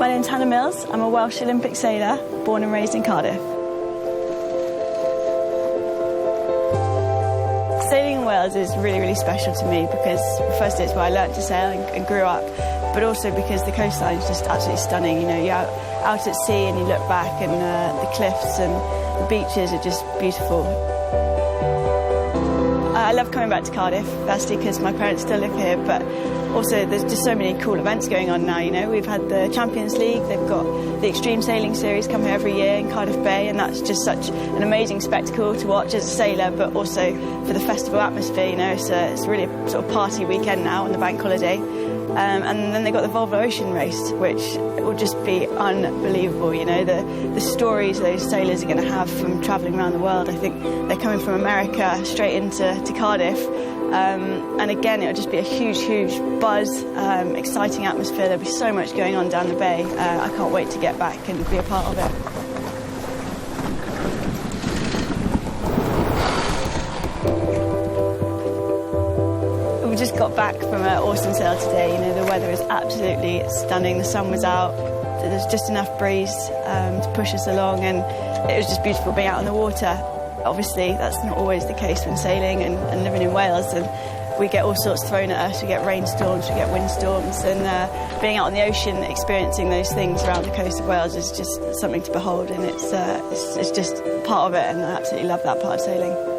My name's Hannah Mills. I'm a Welsh Olympic sailor, born and raised in Cardiff. Sailing in Wales is really, really special to me because, firstly, it's where I learnt to sail and grew up, but also because the coastline is just absolutely stunning. You know, you're out at sea and you look back and the cliffs and the beaches are just beautiful. I love coming back to Cardiff, firstly because my parents still live here, but also there's just so many cool events going on now. You know, we've had the Champions League, they've got the Extreme Sailing Series come here every year in Cardiff Bay, and that's just such an amazing spectacle to watch as a sailor, but also for the festival atmosphere. You know, it's really a sort of party weekend now on the bank holiday. And then they've got the Volvo Ocean Race, which will just be unbelievable. You know, the stories those sailors are going to have from travelling around the world. I think they're coming from America straight into Cardiff. And again, it'll just be a huge, huge buzz, exciting atmosphere. There'll be so much going on down the bay. I can't wait to get back and be a part of it. We just got back from an awesome sail today. You know, the weather is absolutely stunning. The sun was out. There's just enough breeze to push us along, and it was just beautiful being out on the water. Obviously, that's not always the case when sailing and living in Wales, and we get all sorts thrown at us. We get rainstorms, we get windstorms, and being out on the ocean, experiencing those things around the coast of Wales is just something to behold, and it's just part of it, and I absolutely love that part of sailing.